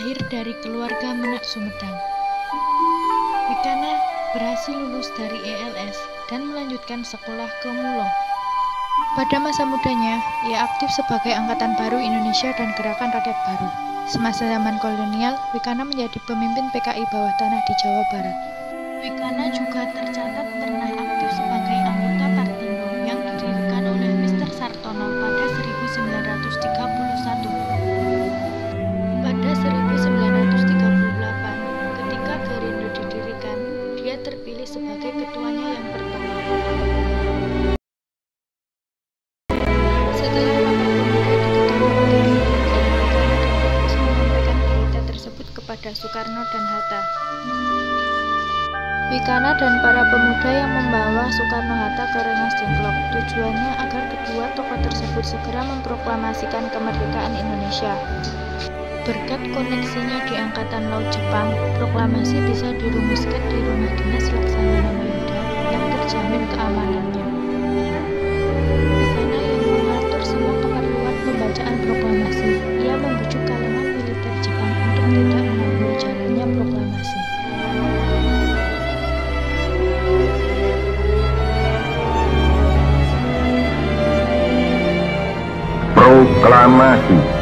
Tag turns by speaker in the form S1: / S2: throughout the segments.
S1: Lahir dari keluarga Menak Sumedang, Wikana berhasil lulus dari ELS dan melanjutkan sekolah ke Mulo. Pada masa mudanya, ia aktif sebagai Angkatan Baru Indonesia dan Gerakan Rakyat Baru. Semasa zaman kolonial, Wikana menjadi pemimpin PKI bawah tanah di Jawa Barat. Wikana juga tercatat pernah aktif sebagai anggota Partindo yang didirikan oleh Mr. Sartono pada 1931. Pada 1938, ketika Gerindo didirikan, dia terpilih sebagai ketuanya yang pertama. Setelah rapat pemuda diketuai Gerindo, Wikana dan fokus menyampaikan berita tersebut kepada Soekarno dan Hatta. Wikana dan para pemuda yang membawa Soekarno-Hatta ke Rengas Dengklok, tujuannya agar kedua tokoh tersebut segera memproklamasikan kemerdekaan Indonesia. Berkat koneksinya di Angkatan Laut Jepang, proklamasi bisa dirumuskan di rumah dinas Laksamana Mayuda yang terjamin keamanannya. Wikana yang mengatur semua keperluan pembacaan proklamasi, ia membujuk kalangan militer Jepang untuk tidak mengganggu jalannya proklamasi.
S2: Proklamasi.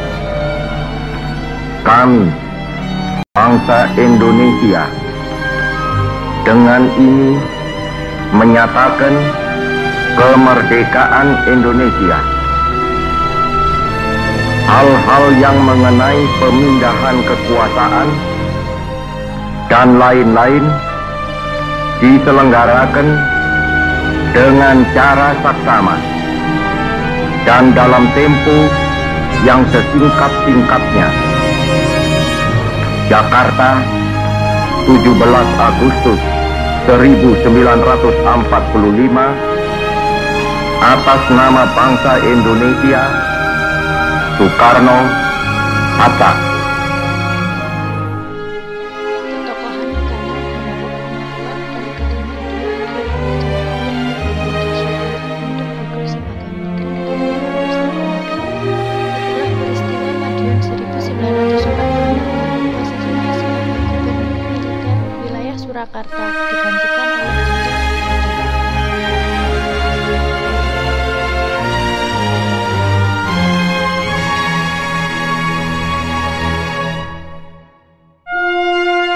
S2: Kami, bangsa Indonesia, dengan ini menyatakan kemerdekaan Indonesia. Hal-hal yang mengenai pemindahan kekuasaan dan lain-lain diselenggarakan dengan cara saksama dan dalam tempo yang sesingkat-singkatnya. Jakarta, 17 Agustus 1945, atas nama bangsa Indonesia, Soekarno-Hatta.
S1: Ketokohan Wikana mendapat pengakuan dan keterima untuk duduk sebagai wakil negara setelah peristiwa Madiun 1945. Posisinya sebagai gubernur militer wilayah Surakarta digantikan oleh Gatot.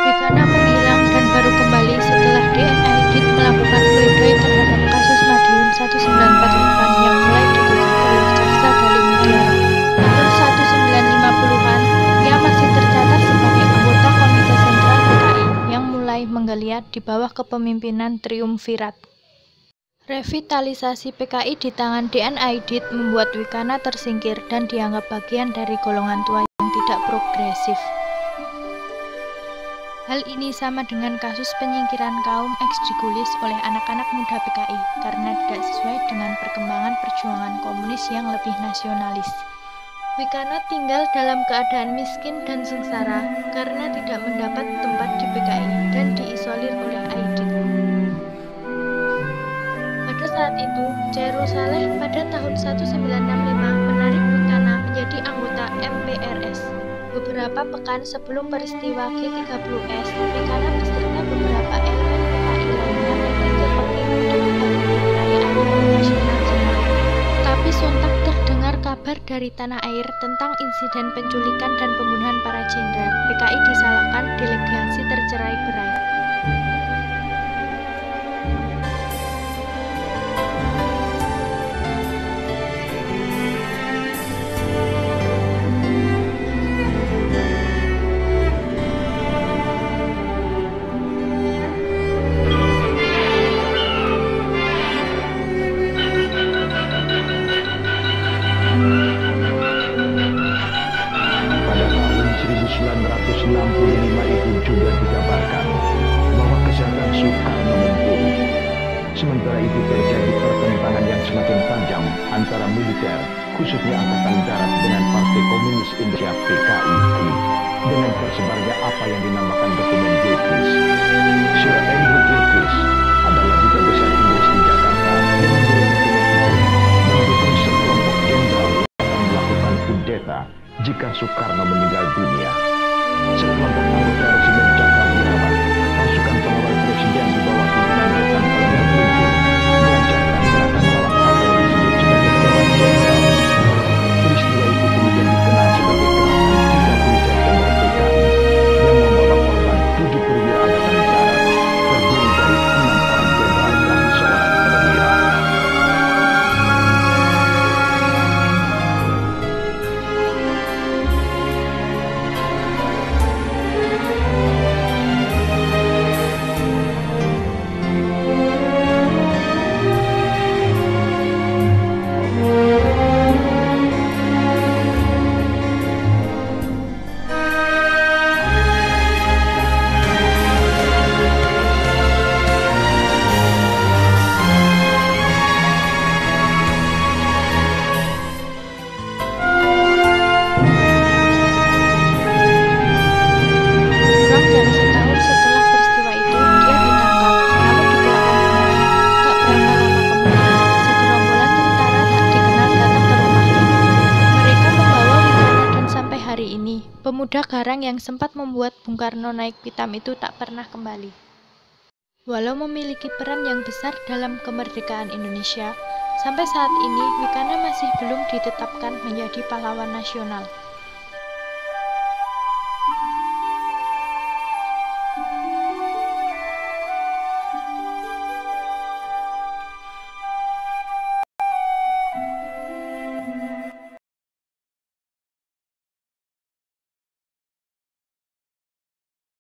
S1: Wikana menghilang dan baru kembali setelah DNI melakukan pledoi terhadap kasus Madiun 1948 yang mulai digugat oleh Jaksa Dali Mudiara. Tahun 1950-an, ia masih tercatat sebagai anggota Komite Sentral PKI yang mulai menggeliat di bawah kepemimpinan Triumvirat. Revitalisasi PKI di tangan DNI membuat Wikana tersingkir dan dianggap bagian dari golongan tua yang tidak progresif. Hal ini sama dengan kasus penyingkiran kaum eksdigulis oleh anak-anak muda PKI karena tidak sesuai dengan perkembangan perjuangan komunis yang lebih nasionalis. Wikana tinggal dalam keadaan miskin dan sengsara karena tidak mendapat tempat di PKI dan diisolir oleh Aidit. Pada saat itu, Chairul Saleh pada tahun 1965 menarik Wikana menjadi anggota MPRS. Beberapa pekan sebelum peristiwa G30S, Wikana beserta beberapa elemen PKI lainnya pergi ke Peking untuk menghadiri perayaan Hari Nasional Jenderal. Tapi sontak terdengar kabar dari tanah air tentang insiden penculikan dan pembunuhan para jenderal. PKI disalahkan, delegasi tercerai-berai.
S3: Juga dikabarkan bahwa kesehatan Soekarno memburuk. Sementara itu terjadi pertentangan yang semakin tajam antara militer, khususnya Angkatan Darat dengan Partai Komunis Indonesia PKI dengan tersebarnya apa yang dinamakan dokumen Gilchrist. Sir Andrew Gilchrist adalah duta besar Inggris di Jakarta yang membuat dokumen itu mendukung sekelompok jenderal yang akan melakukan kudeta jika Soekarno meninggal dunia.
S1: pemuda Garang yang sempat membuat Bung Karno naik pitam itu tak pernah kembali. Walau memiliki peran yang besar dalam kemerdekaan Indonesia, sampai saat ini Wikana masih belum ditetapkan menjadi pahlawan nasional.